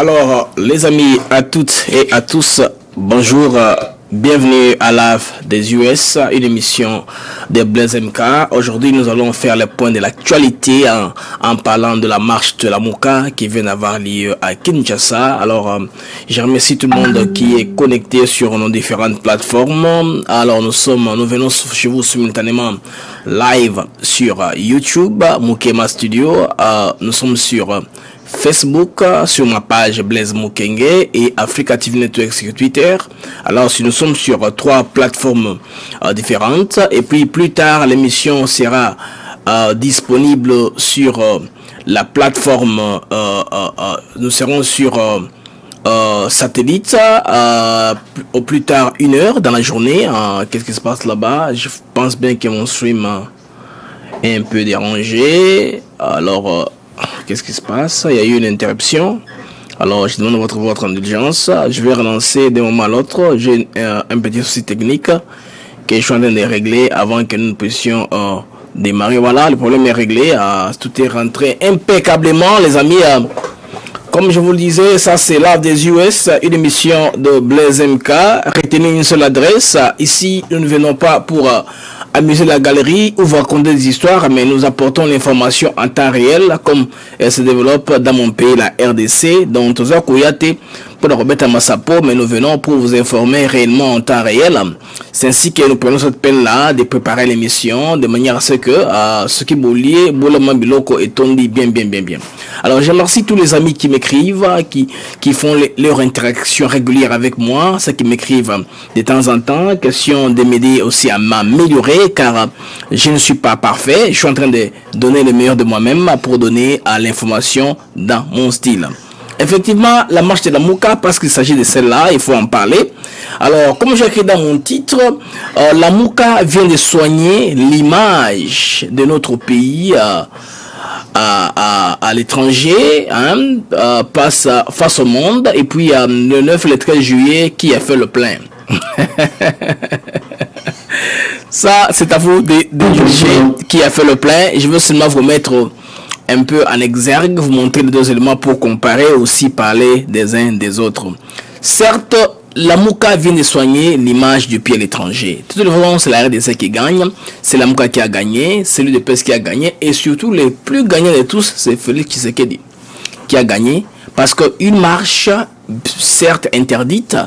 Alors, les amis, à toutes et à tous, bonjour, bienvenue à l'AF des US, une émission de Blaise MK. Aujourd'hui, nous allons faire le point de l'actualité en parlant de la marche de la Mouka qui vient d'avoir lieu à Kinshasa. Alors, je remercie tout le monde qui est connecté sur nos différentes plateformes. Alors, nous venons chez vous simultanément live sur YouTube, Moukema Studio. Nous sommes sur Facebook, sur ma page Blaise Mukenge et Africa TV Network sur Twitter. Alors, si nous sommes sur trois plateformes différentes, et puis plus tard, l'émission sera disponible sur la plateforme, nous serons sur satellite au plus tard 1h dans la journée. Qu'est-ce qui se passe là-bas? Je pense bien que mon stream est un peu dérangé. Alors, qu'est-ce qui se passe? Il y a eu une interruption. Alors, je demande votre indulgence. Je vais relancer d'un moment à l'autre. J'ai un petit souci technique que je suis en train de régler avant que nous puissions démarrer. Voilà, le problème est réglé. Tout est rentré impeccablement, les amis. Comme je vous le disais, ça c'est l'AF des US, une émission de Blaise MK. Retenez une seule adresse. Ici, nous ne venons pas pour amuser la galerie ou vous raconter des histoires, mais nous apportons l'information en temps réel, comme elle se développe dans mon pays, la RDC, dont Toza Kouyate, pour la remettre à Massapo, mais nous venons pour vous informer réellement en temps réel. C'est ainsi que nous prenons cette peine-là de préparer l'émission, de manière à ce que ce qui boulier, Boulama Biloko et Tondi bien. Alors, je remercie tous les amis qui m'écrivent, qui font leur interaction régulière avec moi, ceux qui m'écrivent de temps en temps, question de m'aider aussi à m'améliorer, car je ne suis pas parfait. Je suis en train de donner le meilleur de moi-même pour donner à l'information dans mon style. Effectivement, la marche de la Mouka, parce qu'il s'agit de celle-là, il faut en parler. Alors, comme j'ai écrit dans mon titre, la Mouka vient de soigner l'image de notre pays à l'étranger, face au monde. Et puis, le 9 et le 13 juillet, qui a fait le plein? Ça, c'est à vous de juger qui a fait le plein. Je veux seulement vous mettre un peu en exergue, vous montrer les deux éléments pour comparer, aussi parler des uns des autres. Certes, la Mouka vient de soigner l'image du pays à l'étranger. Tout le monde, c'est la RDC qui gagne, c'est la Mouka qui a gagné, c'est lui de PES qui a gagné, et surtout, le plus gagnant de tous, c'est Félix Tshisekedi qui a gagné, parce qu'une marche, certes interdite,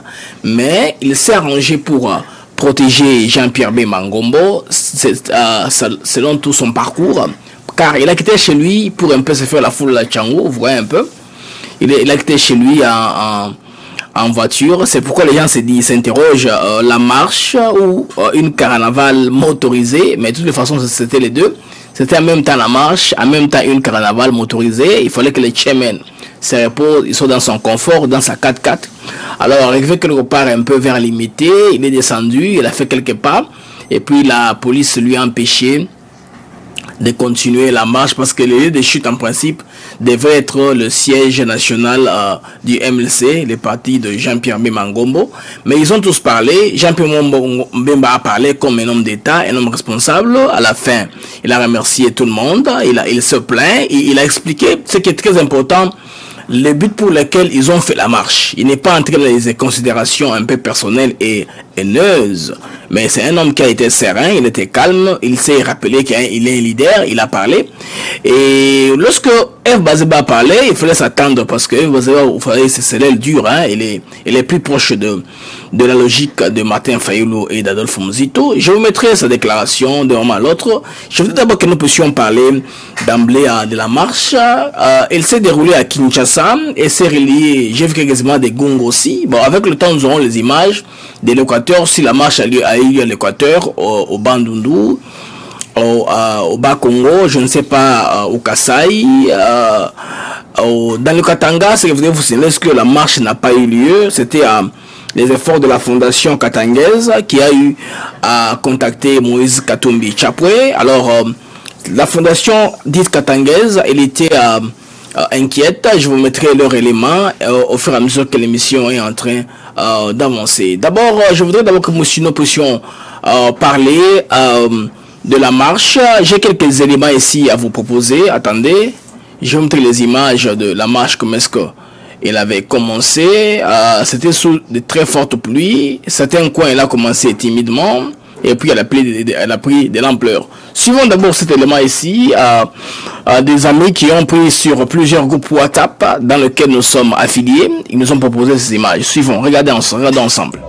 mais il s'est arrangé pour protéger Jean-Pierre Bemba Ngombo, selon tout son parcours, car il a quitté chez lui pour un peu se faire la foule à Tchango, vous voyez un peu. Il a quitté chez lui en voiture. C'est pourquoi les gens s'interrogent la marche ou une carnaval motorisée. Mais de toutes les façons, c'était les deux. C'était en même temps la marche, en même temps une carnaval motorisée. Il fallait que les Tchémen se reposent, ils sont dans son confort, dans sa 4x4. Alors, arrivé quelque part un peu vers Limité, il est descendu, il a fait quelques pas. Et puis la police lui a empêché de continuer la marche parce que le lieu de chute en principe devait être le siège national du MLC, le parti de Jean-Pierre Bemba Ngombo. Mais ils ont tous parlé. Jean-Pierre Bemba a parlé comme un homme d'État, un homme responsable. À la fin, il a remercié tout le monde. Il se plaint. Il a expliqué ce qui est très important. Le but pour lequel ils ont fait la marche. Il n'est pas entré dans les considérations un peu personnelles et haineuses. Mais c'est un homme qui a été serein, il était calme, il s'est rappelé qu'il est un leader, il a parlé. Et lorsque F. Bazeba a parlé, il fallait s'attendre parce que F. Bazeba, vous savez, c'est l'aile dure, il est plus proche de la logique de Martin Fayulu et d'Adolphe Muzito. Je vous mettrai sa déclaration d'un moment à l'autre. Je voudrais d'abord que nous puissions parler d'emblée de la marche. Elle s'est déroulée à Kinshasa et s'est reliée, j'ai vu quasiment des gongs aussi. Bon, avec le temps, nous aurons les images de l'Équateur, si la marche a eu lieu à l'Équateur, au Bandundu, au Bas-Congo, je ne sais pas, au Kasaï, dans le Katanga. C'est que vous vous souvenez que la marche n'a pas eu lieu. C'était les efforts de la fondation katangaise qui a eu à contacter Moïse Katumbi Chapwe. Alors, la fondation dite katangaise, elle était inquiète. Je vous mettrai leurs éléments au fur et à mesure que l'émission est en train d'avancer. D'abord, je voudrais d'abord que nous puissions parler de la marche. J'ai quelques éléments ici à vous proposer. Attendez, je vais vous montrer les images de la marche, comme est-ce que Il avait commencé, c'était sous de très fortes pluies. Certains coins, il a commencé timidement. Et puis, elle a pris de l'ampleur. Suivons d'abord cet élément ici. Des amis qui ont pris sur plusieurs groupes WhatsApp dans lesquels nous sommes affiliés. Ils nous ont proposé ces images. Suivons, regardons ensemble.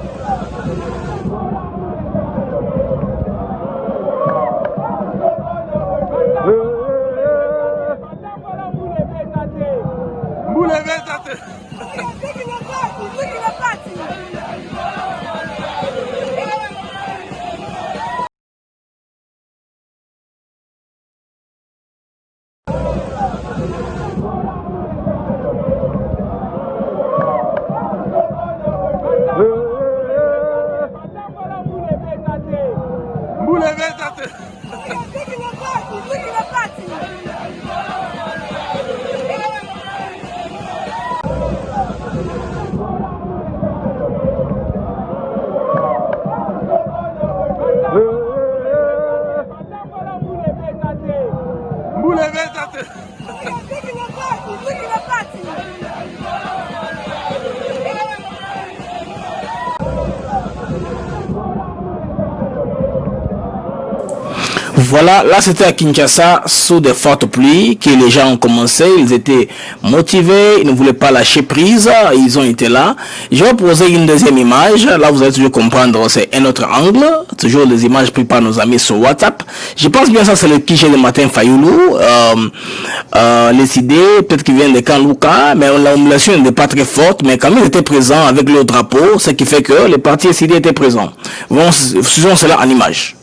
Voilà, là c'était à Kinshasa, sous de fortes pluies, que les gens ont commencé, ils étaient motivés, ils ne voulaient pas lâcher prise, ils ont été là. Je vais poser une deuxième image, là vous allez toujours comprendre, c'est un autre angle, toujours des images prises par nos amis sur WhatsApp. Je pense bien ça c'est le Kijé de Martin Fayulu, les idées, peut-être qu'ils viennent de Kanlouka, mais la population n'était pas très forte, mais quand même ils étaient présents avec le drapeau, ce qui fait que les partis SID étaient présents. Bon, faisons cela en image.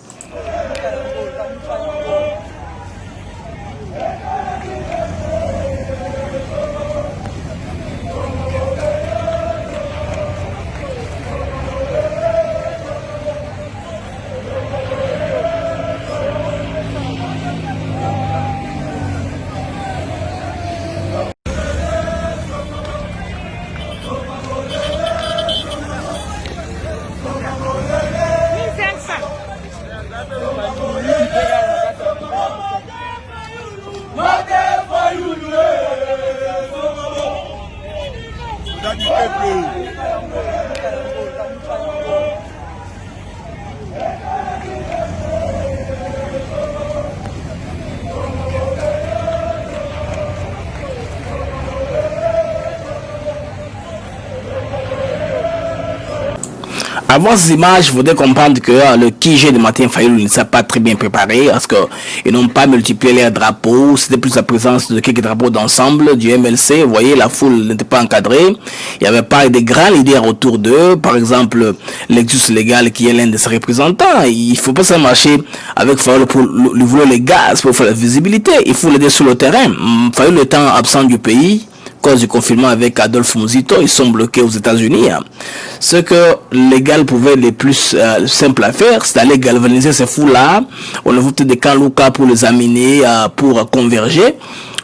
Avant ces images, il faudrait comprendre que le Kijé de Martin Fayulu ne s'est pas très bien préparé parce qu'ils n'ont pas multiplié les drapeaux. C'était plus la présence de quelques drapeaux d'ensemble du MLC. Vous voyez, la foule n'était pas encadrée. Il n'y avait pas de grands leaders autour d'eux. Par exemple, Lexus Légal qui est l'un de ses représentants. Il ne faut pas se marcher avec Fayulu pour lui voler les gaz, pour faire la visibilité. Il faut l'aider sur le terrain. Fayulu étant absent du pays, cause du confinement avec Adolphe Muzito, ils sont bloqués aux États-Unis. Ce que Légal pouvait le plus simple à faire, c'est d'aller galvaniser ces fous-là au niveau de Kanlouka pour les amener pour converger,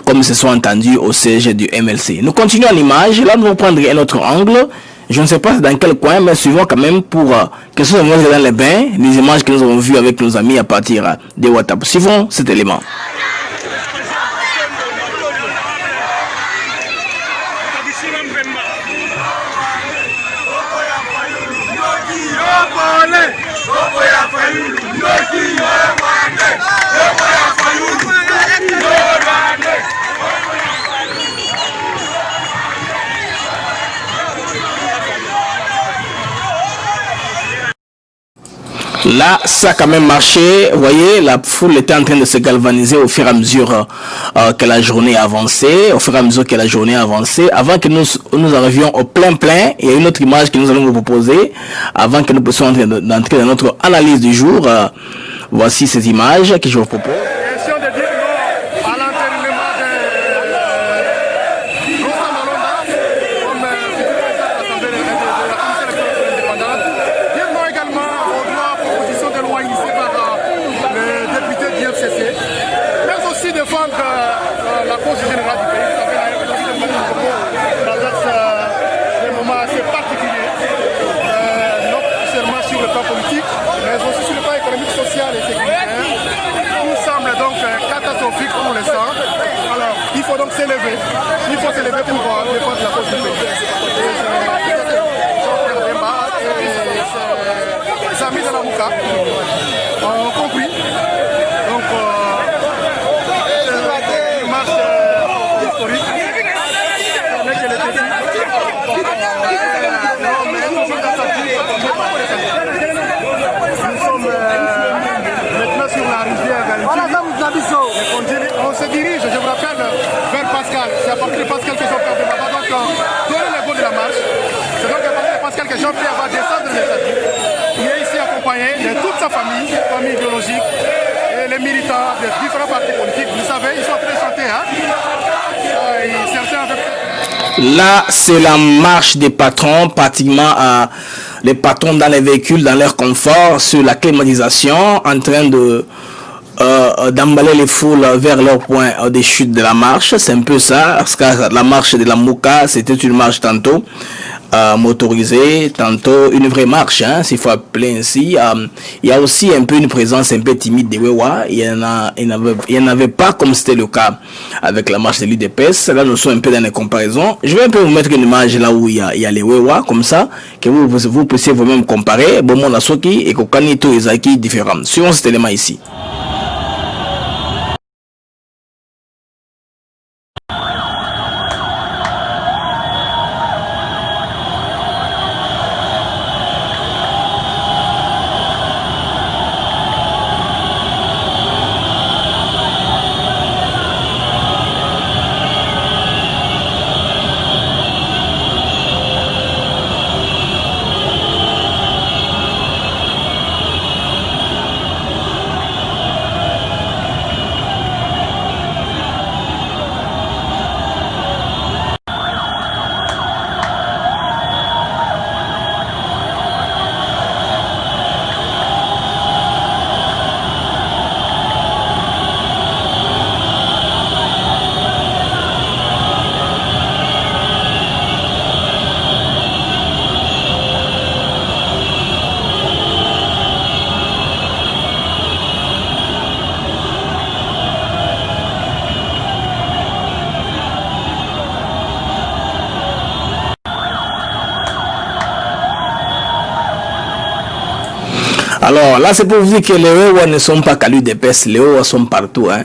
comme ils se sont entendus au siège du MLC. Nous continuons l'image. Là, nous allons prendre un autre angle. Je ne sais pas dans quel coin, mais suivons quand même pour que ce soit dans les bains, les images que nous avons vues avec nos amis à partir de WhatsApp. Suivons cet élément. Là, ça a quand même marché. Vous voyez, la foule était en train de se galvaniser au fur et à mesure que la journée avançait. Au fur et à mesure que la journée avançait. Avant que nous arrivions au plein, il y a une autre image que nous allons vous proposer. Avant que nous puissions entrer dans notre analyse du jour. Voici ces images que je vous propose. faut donc s'élever. Il faut s'élever pour défendre la cause du pays. Les amis de la Mouka ont compris. Donc, c'est une marche historique. Nous sommes maintenant sur la rivière Galilée. On se dirige, je vous rappelle, vers Pascal. C'est à partir de Pascal que Jean-Pierre va donc donner le goût de la marche. C'est donc à partir de Pascal que Jean-Pierre va descendre les statues. Il est ici accompagné de toute sa famille biologique, et les militants de différents partis politiques. Vous savez, ils sont très chantés. Hein? Certains avec... Là, c'est la marche des patrons, pratiquement les patrons dans les véhicules, dans leur confort, sur la climatisation, en train de d'emballer les foules vers leur point des chutes de la marche. C'est un peu ça, parce que la marche de la Mouka, c'était une marche tantôt motorisée, tantôt une vraie marche, hein, s'il faut appeler ainsi. Il y a aussi un peu une présence un peu timide des Wewa. Il y en avait pas comme c'était le cas avec la marche de l'UDPS. Là, nous sommes un peu dans les comparaisons. Je vais un peu vous mettre une image là où il y a les Wewa, comme ça, que vous puissiez vous-même comparer. Bon, mon Asoki et Kokanito Izaki différents. Suivons cet élément ici. Alors là, c'est pour vous dire que les Wewa ne sont pas qu'à l'UDPS, les Wewa sont partout. Hein.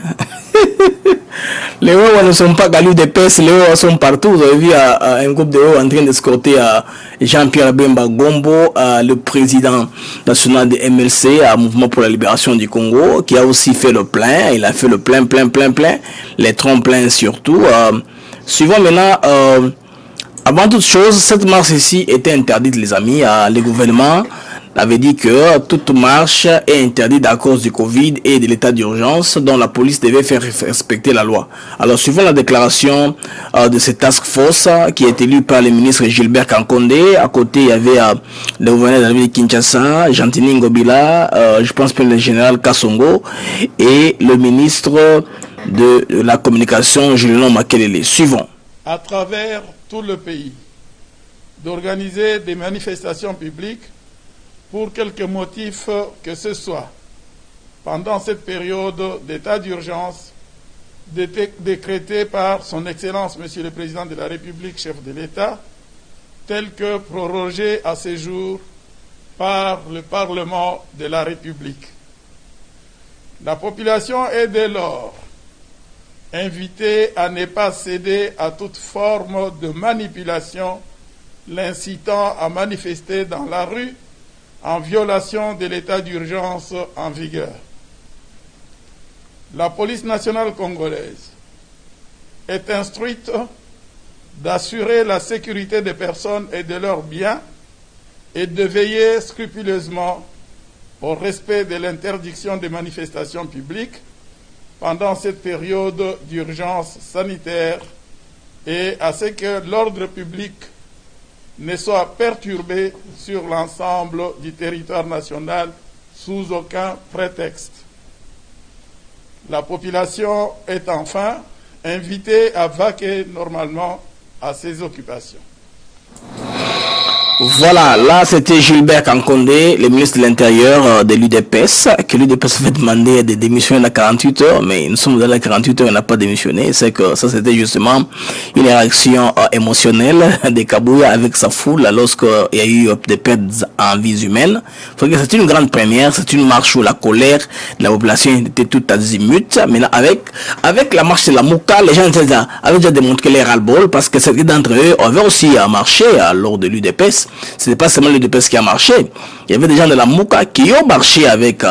Les Wewa ne sont pas qu'à l'UDPS, les Wewa sont partout. Vous avez vu un groupe de Wewa en train d'escorter Jean-Pierre Bemba Gombo, le président national de MLC, Mouvement pour la Libération du Congo, qui a aussi fait le plein. Il a fait le plein, les troncs pleins surtout. Suivons maintenant... avant toute chose, cette marche ici était interdite, les amis. Le gouvernement avait dit que toute marche est interdite à cause du Covid et de l'état d'urgence dont la police devait faire respecter la loi. Alors, suivant la déclaration de cette task force qui est élue par le ministre Gilbert Kankonde, à côté il y avait le gouverneur de la ville de Kinshasa, Jantini Ngobila, je pense que le général Kassongo et le ministre de la communication Julien Makelele. Suivons. À travers tout le pays, d'organiser des manifestations publiques pour quelque motif que ce soit, pendant cette période d'état d'urgence décrétée par son Excellence, Monsieur le Président de la République, chef de l'État, tel que prorogé à ce jour par le Parlement de la République. La population est dès lors invitée à ne pas céder à toute forme de manipulation l'incitant à manifester dans la rue en violation de l'état d'urgence en vigueur. La police nationale congolaise est instruite d'assurer la sécurité des personnes et de leurs biens et de veiller scrupuleusement au respect de l'interdiction des manifestations publiques pendant cette période d'urgence sanitaire et à ce que l'ordre public ne soit perturbé sur l'ensemble du territoire national sous aucun prétexte. La population est enfin invitée à vaquer normalement à ses occupations. Voilà, là c'était Gilbert Kankondé, le ministre de l'Intérieur de l'UDPS, que l'UDPS avait demandé de démissionner dans 48 heures, mais nous sommes dans les 48 heures, il n'a pas démissionné. C'est que ça c'était justement une réaction émotionnelle de Kabouya avec sa foule lorsqu'il y a eu des pertes en vies humaines. C'est une grande première, c'est une marche où la colère de la population était toute azimut. Mais là, avec la marche de la Mouka, les gens avaient déjà démontré les ras-le-bol parce que certains d'entre eux avaient aussi marché lors de l'UDPS. Ce n'est pas seulement l'UDPS qui a marché. Il y avait des gens de la Mouka qui ont marché avec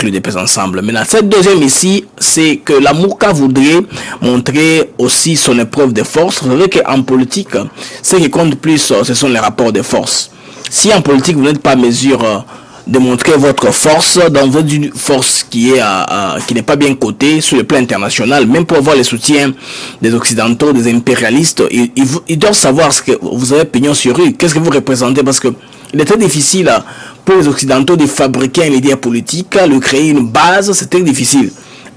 l'UDPS ensemble. Maintenant, cette deuxième ici, c'est que la Mouka voudrait montrer aussi son épreuve de force. Vous savez qu'en politique, ce qui compte plus, ce sont les rapports de force. Si en politique, vous n'êtes pas à mesure de montrer votre force, dans une force qui n'est pas bien cotée sur le plan international, même pour avoir le soutien des Occidentaux, des impérialistes, ils doivent savoir ce que vous avez pignon sur rue, qu'est-ce que vous représentez, parce que il est très difficile pour les Occidentaux de fabriquer un leader politique, de créer une base, c'est très difficile.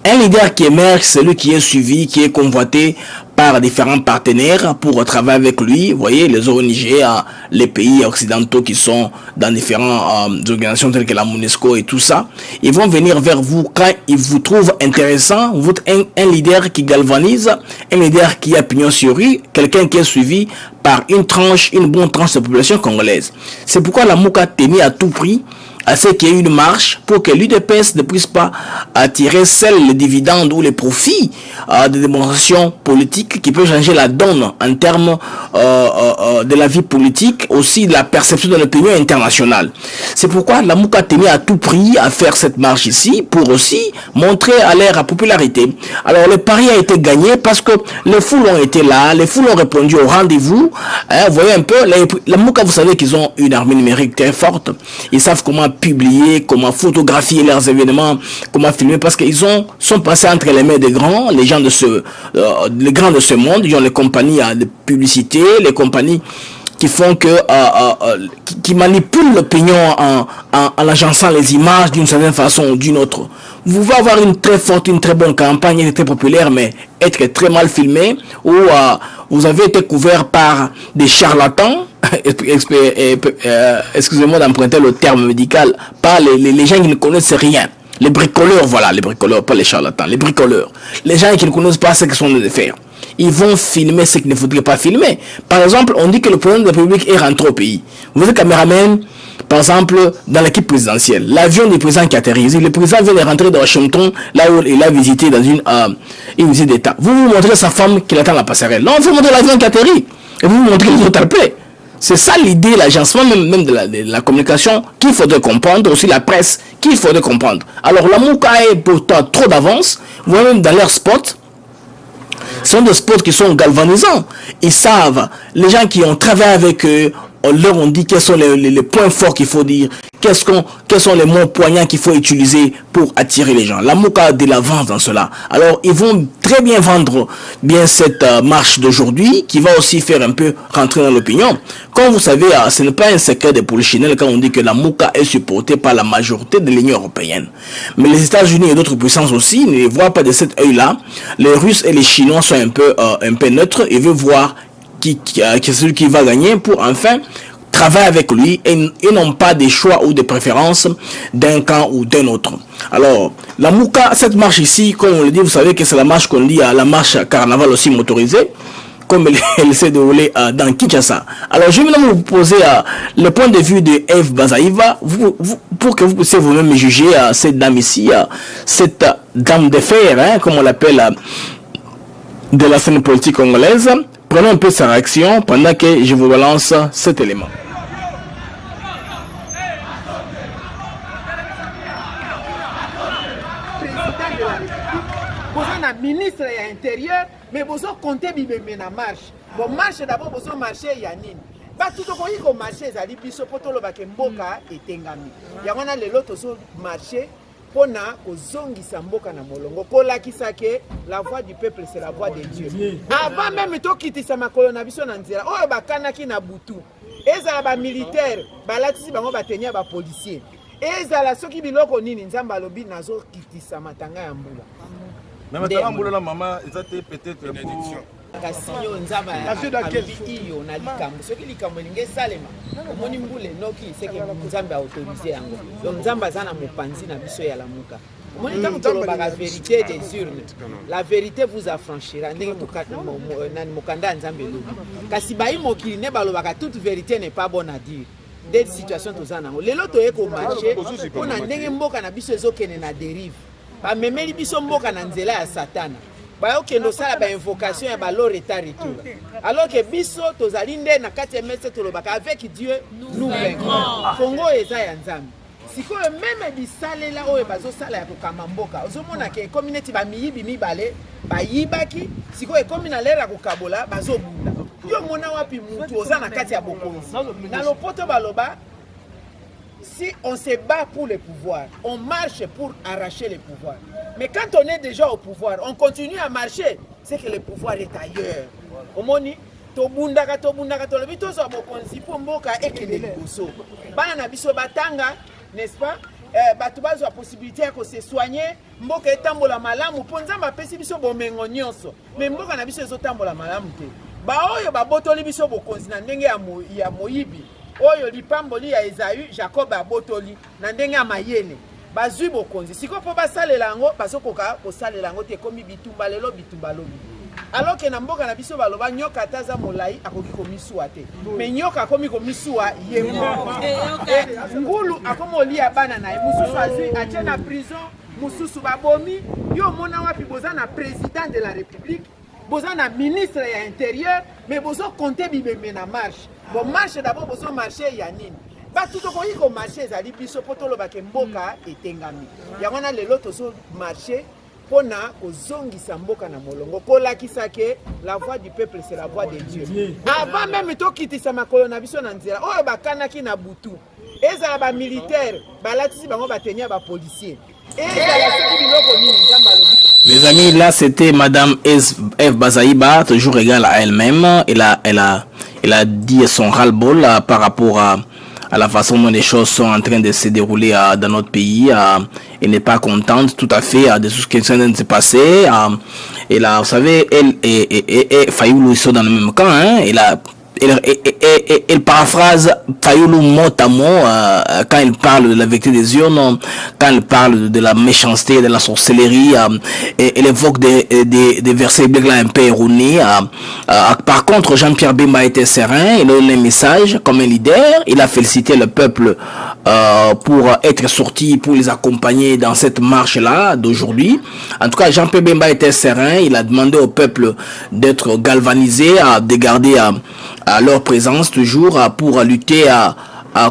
Un leader qui émerge, c'est celui qui est suivi, qui est convoité par différents partenaires pour travailler avec lui. Vous voyez, les ONG, les pays occidentaux qui sont dans différentes organisations telles que la MONUSCO et tout ça, ils vont venir vers vous quand ils vous trouvent intéressant. Vous êtes un leader qui galvanise, un leader qui a pignon sur rue, quelqu'un qui est suivi par une bonne tranche de la population congolaise. C'est pourquoi la Mouka tenait à tout prix à ce qu'il y ait une marche pour que l'UDPS ne puisse pas attirer les dividendes ou les profits de démonstrations politiques qui peuvent changer la donne en termes de la vie politique, aussi de la perception de l'opinion internationale. C'est pourquoi la Mouka tenait à tout prix à faire cette marche ici pour aussi montrer à leur popularité. Alors le pari a été gagné parce que les foules ont été là, les foules ont répondu au rendez-vous. Vous voyez un peu, la Mouka, vous savez qu'ils ont une armée numérique très forte. Ils savent comment publier, comment photographier leurs événements, comment filmer, parce qu'ils sont passés entre les mains des grands, les gens les grands de ce monde. Ils ont les compagnies de publicité, les compagnies qui font qui manipulent l'opinion en agençant les images d'une certaine façon ou d'une autre. Vous pouvez avoir une très bonne campagne, elle est très populaire, mais être très mal filmé, ou vous avez été couvert par des charlatans, excusez-moi d'emprunter le terme médical, par les gens qui ne connaissent rien. Les bricoleurs, voilà, les bricoleurs, pas les charlatans, les bricoleurs. Les gens qui ne connaissent pas ce qu'ils sont de faire. Ils vont filmer ce qu'il ne faudrait pas filmer. Par exemple, on dit que le président de la République est rentré au pays. Vous êtes caméraman, par exemple, dans l'équipe présidentielle. L'avion du président qui atterrit. Le président vient de rentrer dans Washington, là où il a visité dans une visite d'État. Vous montrez sa femme qui attend la passerelle. Non, vous montrez l'avion qui atterrit. Et vous montrez les autres appelés. C'est ça l'idée, l'agencement même de la communication qu'il faudrait comprendre, aussi la presse qu'il faudrait comprendre. Alors la Mouka est pourtant trop d'avance, vous voyez même dans leurs spots, ce sont des spots qui sont galvanisants. Ils savent, les gens qui ont travaillé avec eux, on leur ont dit quels sont les points forts qu'il faut dire, quels sont les mots poignants qu'il faut utiliser pour attirer les gens. La Mouka a de l'avance dans cela. Alors ils vont très bien vendre cette marche d'aujourd'hui qui va aussi faire un peu rentrer dans l'opinion. Comme vous savez, ce n'est pas un secret de polichinelle quand on dit que la Mouka est supportée par la majorité de l'Union européenne. Mais les États-Unis et d'autres puissances aussi ne les voient pas de cet œil-là. Les Russes et les Chinois sont un peu neutres et veulent voir qui est celui qui va gagner pour enfin travailler avec lui et non pas des choix ou des préférences d'un camp ou d'un autre. Alors, la Mouka, cette marche ici, comme on le dit, vous savez que c'est la marche qu'on dit à la marche carnaval aussi motorisée, comme elle s'est déroulée dans Kinshasa. Alors, je vais maintenant vous poser le point de vue de Eve Bazaïva pour que vous puissiez vous-même juger cette dame ici, cette dame de fer, comme on l'appelle, de la scène politique congolaise. Prenons un peu sa réaction pendant que je vous balance cet élément. Ministre de l'Intérieur, mais vous comptez bien la marche. Bon, marche d'abord, vous marcher, il y a nini. Bah, tout le monde qui marche, ça dit, biso poto lo bakemboka et tengami. Il y a un autre marché pour na kozongisa mboka na molongo. Kolakisa ke la voix du peuple, c'est la voix de Dieu. Avant même to kitisa makolo na biso na nzela, oyo bakanaki na butu. Ezala ba militaire, balatisi bango batenia ba policier. Ezala soki biloko nini nzamba lobi nazo kitisa matanga ya mbula. Mais maintenant, maman, peut-être kasi yo nzamba alobi iyo na likambo soki likambo elingi esalema omoni mbula enoki seke nzambe aautorise yango donc nzambe aza na mopanzi na biso ya lamuka omoni ntango tolobaka vérité des urnes la vérité vous affranchira ndenge mokanda ya nzambe elobi kasi bayi mokili ne balobaka toute vérité n'est pas bonne à dire des situations toza nango lelo toye komarche mpona ndenge mboka na biso ezokende na dérive bamemeli biso mboka na nzela ya satana bayokende osala bainvocation ya balore eta retour alors que biso tozali nde na kati ya mese tolobaka avec Dieu nous vaincrons Congo eza ya nzambe sikoyo meme bisalela oyo bazosala ya kokamba mboka ozomona ke ekomi neti bamiyibi mibale bayibaki sikoyo ekomi na lere ya kokabola bazobunda yo mona wapi mutu oza na kati ya bokonzi na lopoto baloba si on se bat pour le pouvoir, on marche pour arracher le pouvoir. Mais quand on est déjà au pouvoir, on continue à marcher, c'est que le pouvoir est ailleurs. Omoni, tobundaka tolobi tozo bokonzi po mboka ekende liboso. Bana na biso batanga, n'est-ce pas? Batu bazo la possibilité ya ko se soigner, mboka etambola malamu, po nzamba pesi biso bomengo nyonso. Mais mboka na biso ezotambola malamu te. Ba oyo babotoli biso bokonzi na ndenge ya moyibi. Oyo lipamboli ya Esaü Jacob abotoli na ndenge ya mayele bazwi bokonzi siko po basalela yango basokoka kosalela yango te komi bitumba lelo bitumba lobi alors que na mboka na biso baloba nyoka ataza molai akoki komisuwa te mais nyoka akomi komisuwa ye ngulu akomoli ya bana na ye mususu azwi atie na prison mususu babomi yo mona wapi boza na président de la république boza na ministre ya intérieur mais bozo compter bibembe na marche bon marche d'abord bozo marcher ya nini batu tokoki ko marcher ezali biso po tolobaka mboka etengami yango na lelo tozo marcher pona kozongisa mboka na molongo kolakisa ke la voix du peuple c'est la voix de Dieu avant même tokitisa makolo na biso na nzela oyo bakanaki na butu ezala ba militaire balatisi bango batenya ba policier ezala soki biloko nini nzamba lobi. Les amis, là c'était Madame Eve Bazaïba, toujours égale à elle-même. Elle a dit son ras-le-bol par rapport à la façon dont les choses sont en train de se dérouler dans notre pays. Elle n'est pas contente tout à fait de tout ce qui est en train de se passer. Et là, vous savez, elle et Fayoulou, ils sont dans le même camp. Hein. Elle paraphrase Fayoulou mot à mot quand il parle de la vérité des urnes, quand il parle de la méchanceté, de la sorcellerie, elle évoque des versets bibliques là un peu erronés. Par contre, Jean-Pierre Bemba était serein, il a donné un message comme un leader, il a félicité le peuple pour être sorti, pour les accompagner dans cette marche-là d'aujourd'hui. En tout cas, Jean-Pierre Bemba était serein, il a demandé au peuple d'être galvanisé, de garder leur présence toujours pour lutter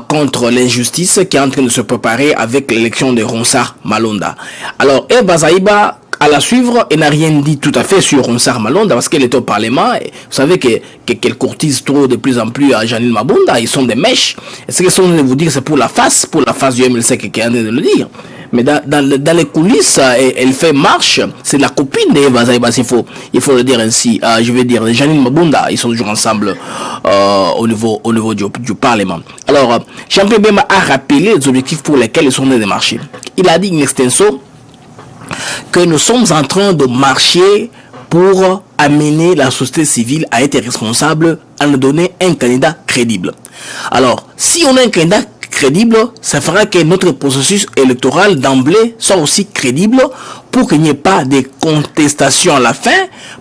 contre l'injustice qui est en train de se préparer avec l'élection de Ronsard Malonda. Alors, Eva Zaïba, à la suivre, elle n'a rien dit tout à fait sur Ronsard Malonda parce qu'elle est au Parlement. Et vous savez qu'elle courtise trop de plus en plus à Janine Mabunda. Ils sont des mèches. Et ce qu'ils sont en train de vous dire, c'est pour la face du MLC qui est en train de le dire. Mais dans les coulisses, elle fait marche. C'est la copine d'Eva Zaïba, il faut le dire ainsi. Je vais dire, Janine Mabunda, ils sont toujours ensemble au niveau du Parlement. Alors, Jean-Pierre Bemba a rappelé les objectifs pour lesquels ils sont en train de marcher. Il a dit in extenso que nous sommes en train de marcher pour amener la société civile à être responsable, à nous donner un candidat crédible. Alors, si on a un candidat crédible, ça fera que notre processus électoral d'emblée soit aussi crédible pour qu'il n'y ait pas de contestation à la fin,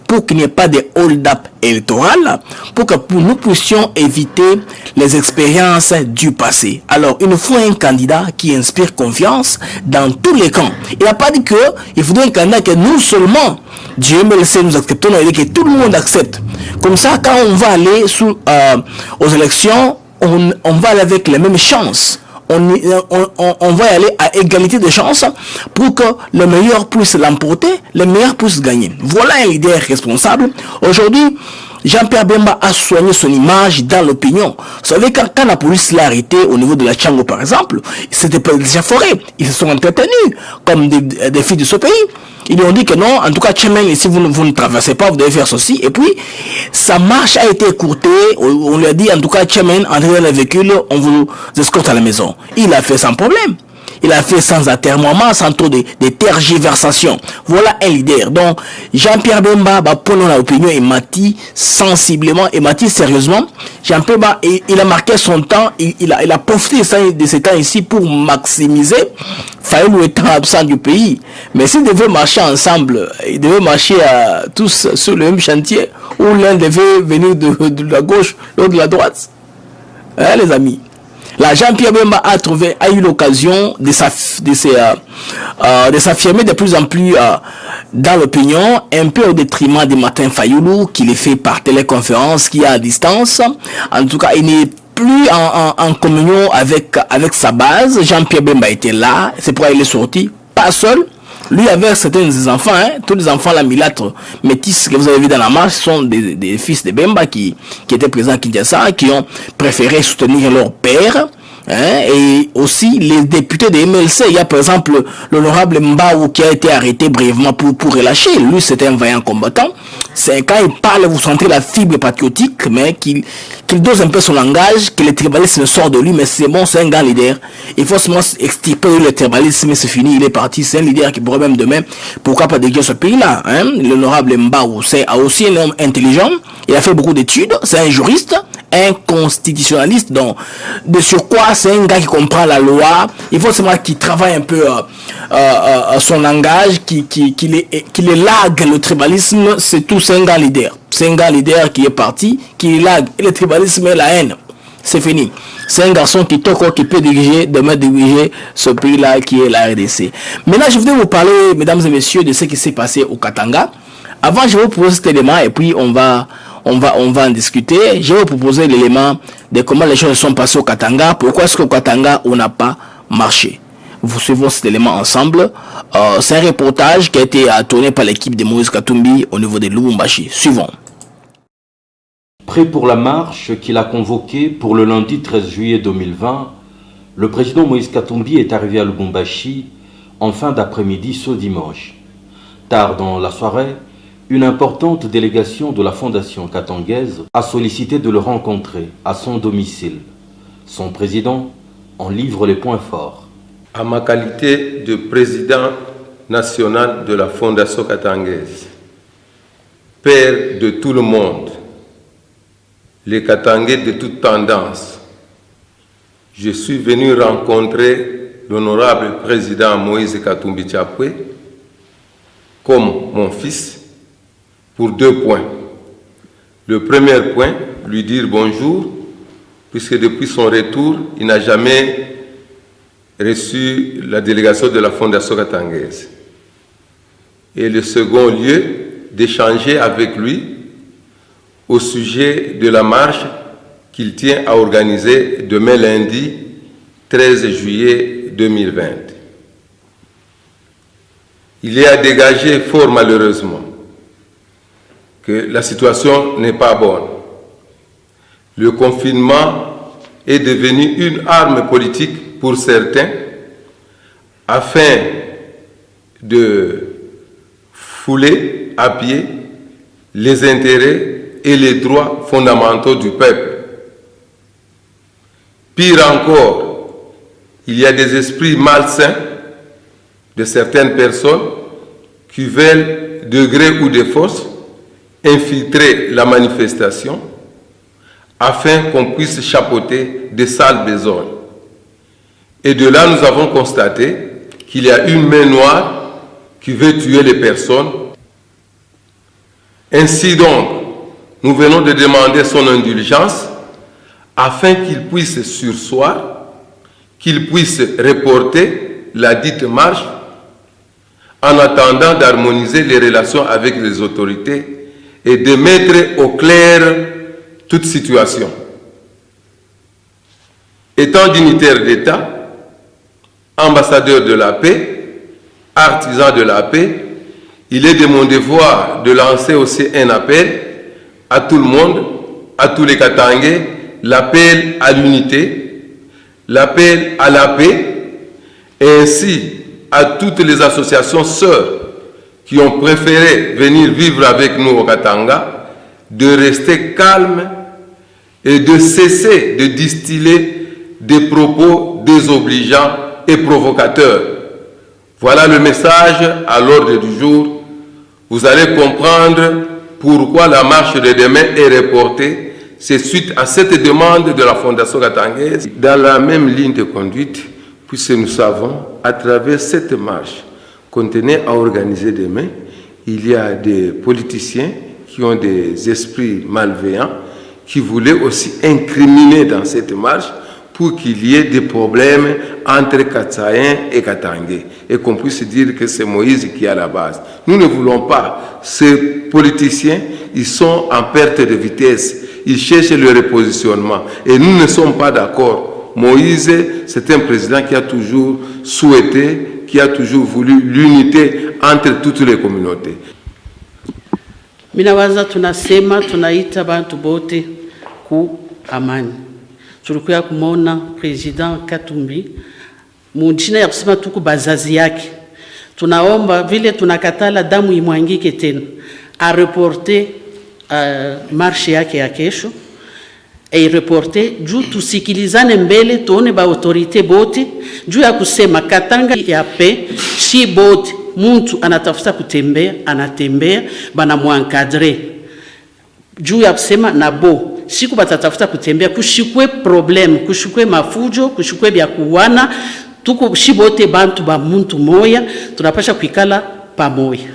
pour qu'il n'y ait pas de hold-up électoral, pour que nous puissions éviter les expériences du passé. Alors, il nous faut un candidat qui inspire confiance dans tous les camps. Il n'a pas dit qu'il faudrait un candidat que nous seulement, du MLC, nous acceptons, il a dit que tout le monde accepte. Comme ça, quand on va aller aux élections, on va aller avec les mêmes chances. On va y aller à égalité de chances pour que le meilleur puisse l'emporter, le meilleur puisse gagner. Voilà un leader responsable. Aujourd'hui, Jean-Pierre Bemba a soigné son image dans l'opinion. Vous savez, quand la police l'a arrêté au niveau de la Tchango, par exemple, c'était pas déjà foré. Ils se sont entretenus comme des filles de ce pays. Ils lui ont dit que non, en tout cas, Tchemen, ici, vous ne traversez pas, vous devez faire ceci. Et puis, sa marche a été écourtée. On lui a dit, en tout cas, Tchemen, entrez dans le véhicule, on vous escorte à la maison. Il a fait sans problème. il a fait sans atermoiement, sans trop de tergiversations. Voilà un leader. Donc, Jean-Pierre Bemba, pour notre opinion, et Mati sensiblement, et Mati sérieusement, Jean-Pierre Bemba, il a marqué son temps, il a profité de ce temps ici pour maximiser Fayulu étant absent du pays. Mais s'ils devaient marcher ensemble, ils devaient marcher tous sur le même chantier, où l'un devait venir de la gauche, l'autre de la droite. Hein, les amis? Là, Jean-Pierre Bemba a eu l'occasion de s'affirmer de plus en plus dans l'opinion, un peu au détriment de Martin Fayulu, qui les fait par téléconférence, qui est à distance. En tout cas, il n'est plus en communion avec sa base. Jean-Pierre Bemba était là, c'est pourquoi il est sorti, pas seul. Lui avec certains des enfants, hein, tous les enfants la milâtre métis que vous avez vu dans la marche sont des fils de Bemba qui étaient présents à Kinshasa, qui ont préféré soutenir leur père. Hein, et aussi les députés de MLC. Il y a par exemple l'honorable Mbaou qui a été arrêté brièvement pour relâcher. Lui, c'est un vaillant combattant. C'est quand il parle, vous sentez la fibre patriotique, mais qu'il dose un peu son langage, que le tribalisme sort de lui, mais c'est bon, c'est un grand leader. Il faut seulement extirper le tribalisme, c'est fini, il est parti. C'est un leader qui pourrait même demain, pourquoi pas déguer ce pays-là. Hein? L'honorable Mbaou, c'est aussi un homme intelligent. Il a fait beaucoup d'études, c'est un juriste, un constitutionnaliste, donc de surcroît c'est un gars qui comprend la loi. Il faut seulement qu'il travaille un peu son langage, qu'il élague le tribalisme. C'est tout, c'est un gars leader. C'est un gars leader qui est parti, qui élague le tribalisme et la haine. C'est fini. C'est un garçon qui peut diriger ce pays-là qui est la RDC. Maintenant, je voudrais vous parler, mesdames et messieurs, de ce qui s'est passé au Katanga. Avant, je vais vous proposer cet élément et puis on va en discuter. Je vais vous proposer l'élément de comment les choses sont passées au Katanga. Pourquoi est-ce qu'au Katanga, on n'a pas marché? Vous suivons cet élément ensemble. C'est un reportage qui a été tourné par l'équipe de Moïse Katumbi au niveau de Lubumbashi. Suivons. Prêt pour la marche qu'il a convoquée pour le lundi 13 juillet 2020, le président Moïse Katumbi est arrivé à Lubumbashi en fin d'après-midi ce dimanche. Tard dans la soirée, une importante délégation de la Fondation katangaise a sollicité de le rencontrer à son domicile. Son président en livre les points forts. À ma qualité de président national de la Fondation katangaise, père de tout le monde, les Katangais de toute tendance, je suis venu rencontrer l'honorable président Moïse Katumbi Tchapwe comme mon fils pour 2 points. Le premier point, lui dire bonjour, puisque depuis son retour, il n'a jamais reçu la délégation de la Fondation katangaise. Et le second lieu, d'échanger avec lui au sujet de la marche qu'il tient à organiser demain lundi 13 juillet 2020. Il est à dégager fort malheureusement que la situation n'est pas bonne. Le confinement est devenu une arme politique pour certains afin de fouler à pied les intérêts et les droits fondamentaux du peuple. Pire encore, il y a des esprits malsains de certaines personnes qui veulent, de gré ou de force, infiltrer la manifestation afin qu'on puisse chapeauter des sales besognes. Et de là, nous avons constaté qu'il y a une main noire qui veut tuer les personnes. Ainsi donc, nous venons de demander son indulgence afin qu'il puisse surseoir, qu'il puisse reporter la dite marche en attendant d'harmoniser les relations avec les autorités et de mettre au clair toute situation. Étant dignitaire d'État, ambassadeur de la paix, artisan de la paix, il est de mon devoir de lancer aussi un appel à tout le monde, à tous les Katangais, l'appel à l'unité, l'appel à la paix, et ainsi à toutes les associations sœurs qui ont préféré venir vivre avec nous au Katanga, de rester calmes et de cesser de distiller des propos désobligeants et provocateur. Voilà le message à l'ordre du jour. Vous allez comprendre pourquoi la marche de demain est reportée. C'est suite à cette demande de la Fondation Katanguese, dans la même ligne de conduite, puisque nous savons, à travers cette marche qu'on tenait à organiser demain, il y a des politiciens qui ont des esprits malveillants, qui voulaient aussi incriminer dans cette marche pour qu'il y ait des problèmes entre Katsaïens et Katangais, et qu'on puisse dire que c'est Moïse qui est à la base. Nous ne voulons pas. Ces politiciens, ils sont en perte de vitesse. Ils cherchent le repositionnement. Et nous ne sommes pas d'accord. Moïse, c'est un président qui a toujours souhaité, qui a toujours voulu l'unité entre toutes les communautés. Minawaza tunasema tunaita bantu bote ku amani. Tulikuya kumona President Katumbi mujina ya kusema tuku bazazi yake. Tunaomba vile tunakatala damu imwangike tena. A reporter marche yake ya kesho. E reporter juu tusikilizane mbele tuone ba autorite bote juu ya kusema Katanga ya pe shi bote muntu anatafuta kutembea anatembea bana muankadre juu ya kusema nabo siku batatafuta kutembea kushikwe problem kushikwe mafujo kushikwe bya kuwana tuko shibote bantu ba muntu moya tunapasha kuikala pamoja.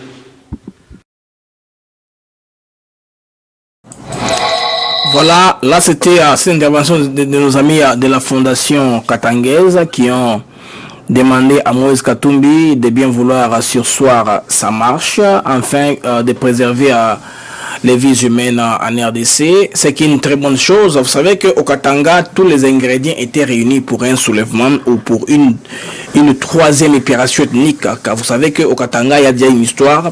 Voilà, là c'était cette intervention de nos amis de la Fondation Katanguese qui ont demandé à Moïse Katumbi de bien vouloir surseoir sa marche afin de préserver les vies humaines en RDC. C'est une très bonne chose. Vous savez qu'au Katanga, tous les ingrédients étaient réunis pour un soulèvement ou pour une troisième opération ethnique. Car vous savez qu'au Katanga, il y a déjà une histoire.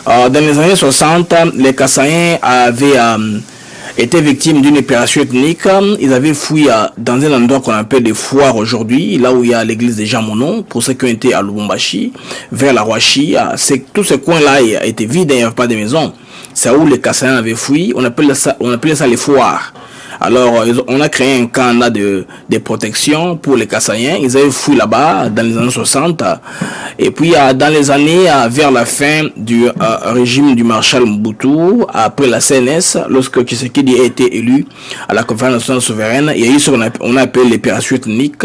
Dans les années 60, les Kassaïens avaient étaient victimes d'une opération ethnique. Ils avaient fui dans un endroit qu'on appelle des foires aujourd'hui, là où il y a l'église de Jean Monod, pour ceux qui ont été à Lubumbashi, vers la Roachi. Tout ce coin-là était vide, il n'y avait pas de maison. C'est où les Kassaïens avaient fui. On appelait ça les foires. Alors, on a créé un camp là de protection pour les Kassaïens. Ils avaient fui là-bas dans les années 60. Et puis, dans les années, vers la fin du régime du marshal Mobutu, après la CNS, lorsque Tshisekedi a été élu à la conférence nationale souveraine, il y a eu ce qu'on appelle l'opération ethnique,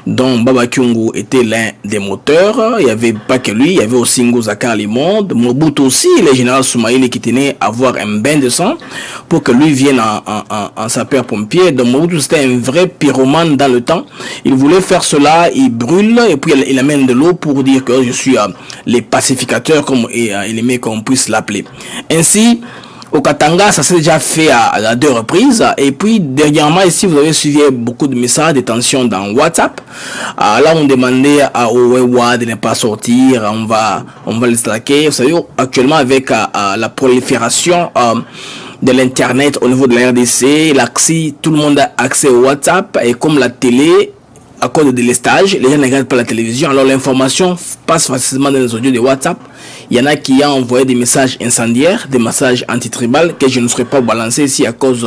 dont Baba Kyungu était l'un des moteurs. Il n'y avait pas que lui, il y avait aussi Ngozaka Limonde, Mobutu aussi, le général Soumaïli qui tenait à avoir un bain de sang pour que lui vienne en sapeur-pompier. Donc Mobutu c'était un vrai pyromane dans le temps. Il voulait faire cela, il brûle et puis il amène de l'eau pour dire que je suis les pacificateurs, comme il aimait qu'on puisse l'appeler. Ainsi, au Katanga, ça s'est déjà fait à 2 reprises. Et puis, dernièrement, ici, vous avez suivi beaucoup de messages de tension dans WhatsApp. Là, on demandait au Wewa de ne pas sortir. On va les traquer. Vous savez, actuellement, avec la prolifération de l'internet au niveau de la RDC, l'accès, tout le monde a accès au WhatsApp, et comme la télé, à cause de délestage, les gens ne regardent pas la télévision, alors l'information passe facilement dans les audios de WhatsApp. Il y en a qui ont envoyé des messages incendiaires, des messages anti-tribal que je ne serais pas balancé ici à cause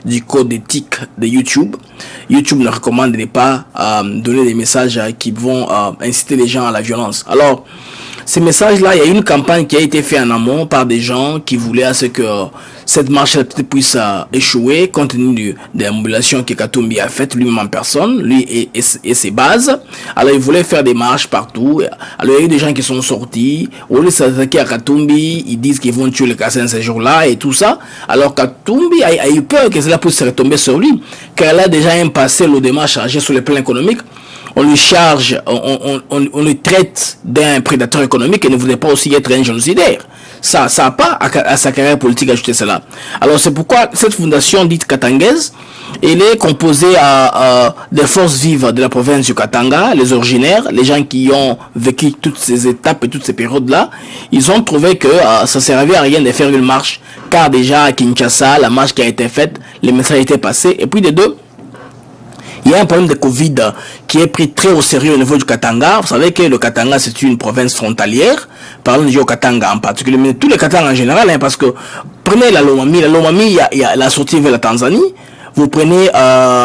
du code d'éthique de YouTube. YouTube ne recommande de ne pas donner des messages qui vont inciter les gens à la violence. Alors, ces messages-là, il y a une campagne qui a été faite en amont par des gens qui voulaient à ce que cette marche puisse échouer compte tenu de la mobilisation que Katumbi a faite lui-même en personne, lui et ses bases. Alors, il voulait faire des marches partout. Alors, il y a eu des gens qui sont sortis. Au lieu de s'attaquer à Katumbi, ils disent qu'ils vont tuer les Kassaïens ces jours-là et tout ça. Alors, Katumbi a eu peur que cela puisse retomber sur lui, car il a déjà un passé lourdement chargé sur le plan économique. On lui charge, on le traite d'un prédateur économique et ne voulait pas aussi être un génocidaire. Ça n'a pas à sa carrière politique ajouté cela. Alors c'est pourquoi cette fondation dite Katanguese, elle est composée des forces vives de la province du Katanga, les originaires, les gens qui ont vécu toutes ces étapes et toutes ces périodes-là. Ils ont trouvé que ça ne servait à rien de faire une marche, car déjà à Kinshasa, la marche qui a été faite, les messages étaient passés. Et puis de deux, il y a un problème de Covid qui est pris très au sérieux au niveau du Katanga. Vous savez que le Katanga, c'est une province frontalière. Parlons du Katanga en particulier, mais tous les Katanga en général, parce que prenez la Lomami. La Lomami, il y a la sortie vers la Tanzanie. vous prenez,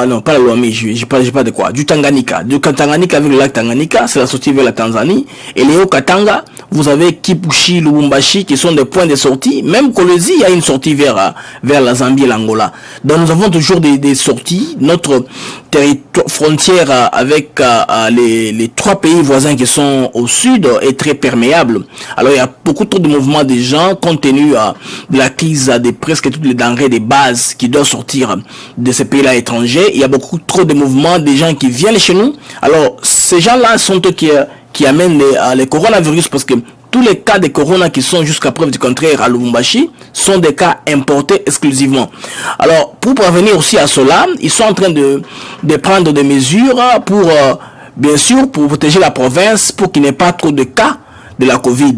non, pas la Lomé, j'ai pas de quoi, du Tanganyika. Du Tanganyika avec le lac Tanganyika, c'est la sortie vers la Tanzanie. Et les Haut-Katanga, vous avez Kipushi, Lubumbashi, qui sont des points de sortie. Même Kolwezi, il y a une sortie vers la Zambie et l'Angola. Donc nous avons toujours des sorties. Notre territoire, frontière avec les 3 pays voisins qui sont au sud est très perméable. Alors il y a beaucoup trop de mouvements des gens compte tenu de la crise de presque toutes les denrées de base qui doivent sortir de ces pays-là étrangers. Il y a beaucoup trop de mouvements des gens qui viennent chez nous. Alors ces gens-là sont eux qui amènent les coronavirus, parce que tous les cas de corona qui sont jusqu'à preuve du contraire à Lubumbashi sont des cas importés exclusivement. Alors pour parvenir aussi à cela, ils sont en train de prendre des mesures pour bien sûr pour protéger la province, pour qu'il n'y ait pas trop de cas de la Covid.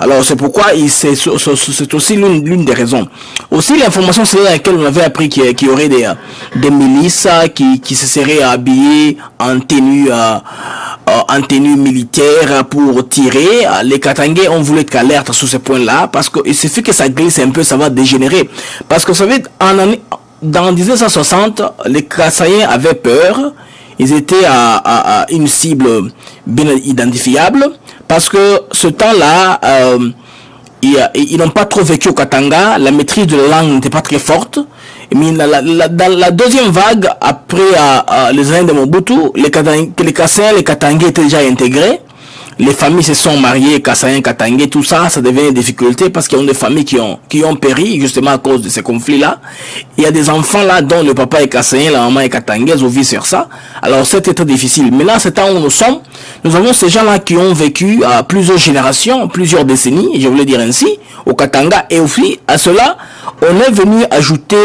Alors c'est pourquoi c'est aussi l'une des raisons. Aussi l'information c'est dans laquelle on avait appris qu'il y aurait des milices qui se seraient habillées en tenue militaire pour tirer. Les Katangais ont voulu être alerte sur ce point-là, parce qu'il suffit que ça glisse un peu, ça va dégénérer. Parce que vous savez, dans 1960, les Kassaïens avaient peur. Ils étaient à une cible bien identifiable, parce que ce temps-là, ils n'ont pas trop vécu au Katanga, la maîtrise de la langue n'était pas très forte. Mais dans la deuxième vague, après les années de Mobutu, les Kassaïens, les Katangais étaient déjà intégrés. Les familles se sont mariées, Kassaïens, Katangais, tout ça, ça devient une difficulté, parce qu'il y a des familles qui ont péri justement à cause de ces conflits-là. Il y a des enfants là dont le papa est Kassaïen, la maman est Katangaise ou vice versa. Alors c'était très difficile. Mais là, c'est temps où nous avons ces gens-là qui ont vécu à plusieurs générations, plusieurs décennies, je voulais dire ainsi, au Katanga. Et aussi, à cela, on est venu ajouter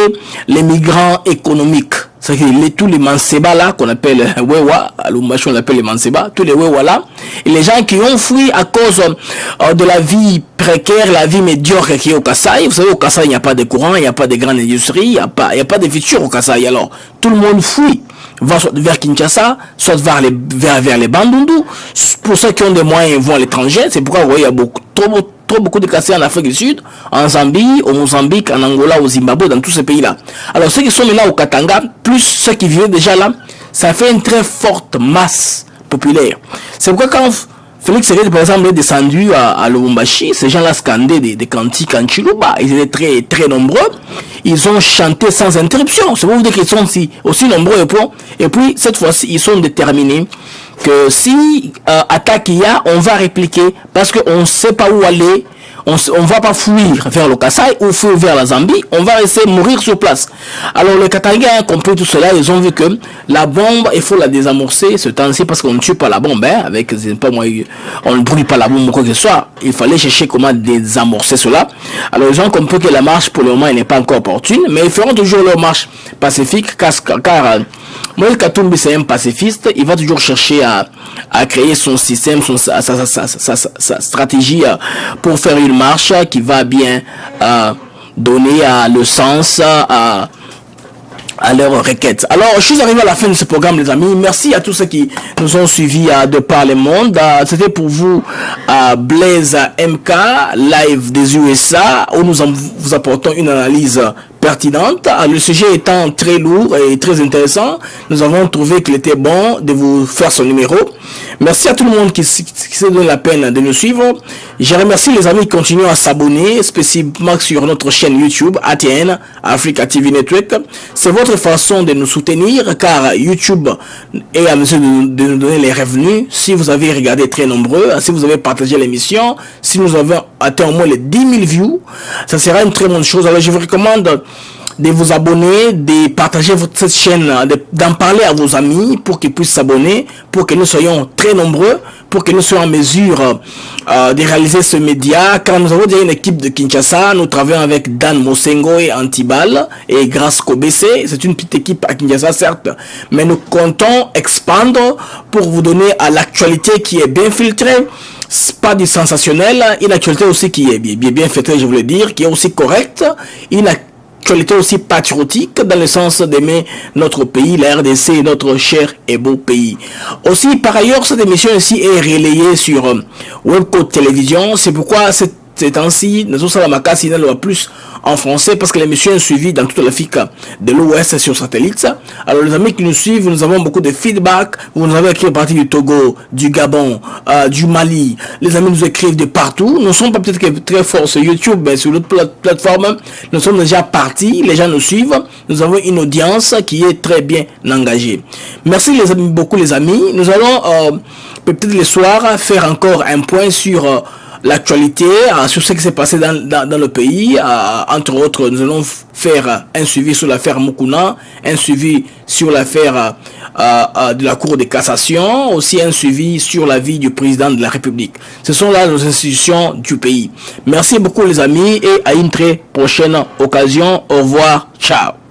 les migrants économiques. C'est-à-dire tous les Manseba là, qu'on appelle Wewa, à Lubumbashi on appelle les Manseba, tous les Wewa là, et les gens qui ont fui à cause de la vie précaire, la vie médiocre qui est au Kasaï. Vous savez, au Kasaï, il n'y a pas de courant, il n'y a pas de grande industrie, il n'y a pas de futur au Kasaï. Alors, tout le monde fuit, va soit vers Kinshasa, soit vers les Bandundu. Pour ceux qui ont des moyens, ils vont à l'étranger. C'est pourquoi, vous voyez, il y a beaucoup de Kassaïens en Afrique du Sud, en Zambie, au Mozambique, en Angola, au Zimbabwe, dans tous ces pays-là. Alors ceux qui sont maintenant au Katanga, plus ceux qui vivaient déjà là, ça fait une très forte masse populaire. C'est pourquoi quand Félix Tshisekedi, par exemple, est descendu à Lubumbashi, ces gens-là scandaient des cantiques en Chiluba, ils étaient très, très nombreux, ils ont chanté sans interruption. C'est pour vous dire qu'ils sont aussi nombreux, et puis cette fois-ci, ils sont déterminés que si attaque il y a, on va répliquer, parce qu'on ne sait pas où aller. On ne va pas fuir vers le Kasaï ou fuir vers la Zambie, on va rester mourir sur place. Alors les Katangais ont compris tout cela, ils ont vu que la bombe, il faut la désamorcer ce temps-ci, parce qu'on ne tue pas la bombe, on ne brûle pas la bombe ou quoi que ce soit. Il fallait chercher comment désamorcer cela. Alors ils ont compris que la marche pour le moment n'est pas encore opportune, mais ils feront toujours leur marche pacifique, car Moïse Katumbi c'est un pacifiste, il va toujours chercher à créer son système, sa stratégie pour faire une marche qui va bien donner le sens à leur requête. Alors, je suis arrivé à la fin de ce programme, les amis. Merci à tous ceux qui nous ont suivis de par le monde. C'était pour vous Blaise MK, live des USA, où nous vous apportons une analyse pertinente. Le sujet étant très lourd et très intéressant, nous avons trouvé qu'il était bon de vous faire ce numéro. Merci à tout le monde qui s'est donné la peine de nous suivre. Je remercie les amis qui continuent à s'abonner, spécifiquement sur notre chaîne YouTube, ATN, Africa TV Network. C'est votre façon de nous soutenir, car YouTube est à mesure de nous donner les revenus. Si vous avez regardé très nombreux, si vous avez partagé l'émission, si nous avons atteint au moins les 10 000 views, ça sera une très bonne chose. Alors je vous recommande de vous abonner, de partager cette chaîne, d'en parler à vos amis pour qu'ils puissent s'abonner, pour que nous soyons très nombreux, pour que nous soyons en mesure de réaliser ce média, car nous avons déjà une équipe de Kinshasa. Nous travaillons avec Dan Mosengo et Antibal et Grace Kobese. C'est une petite équipe à Kinshasa, certes, mais nous comptons expandre pour vous donner à l'actualité qui est bien filtrée, pas du sensationnel, une actualité aussi qui est bien filtrée, je voulais dire, qui est aussi correcte, une actualité aussi patriotique, dans le sens d'aimer notre pays, la RDC, notre cher et beau pays. Aussi, par ailleurs, cette émission ici est relayée sur Webco Télévision. C'est pourquoi cette ces temps-ci, nous sommes à la Makassi, nous avons plus en français parce que l'émission est suivie dans toute l'Afrique de l'Ouest sur satellite. Alors les amis qui nous suivent, nous avons beaucoup de feedback. Vous nous avez écrit à partir du Togo, du Gabon, du Mali. Les amis nous écrivent de partout. Nous ne sommes pas peut-être que très forts sur YouTube, mais sur l'autre plateforme, nous sommes déjà partis. Les gens nous suivent. Nous avons une audience qui est très bien engagée. Merci les amis, beaucoup les amis. Nous allons peut-être le soir faire encore un point sur l'actualité, sur ce qui s'est passé dans le pays. Entre autres, nous allons faire un suivi sur l'affaire Mukuna, un suivi sur l'affaire de la Cour de cassation, aussi un suivi sur la vie du président de la République. Ce sont là les institutions du pays. Merci beaucoup les amis et à une très prochaine occasion. Au revoir, ciao.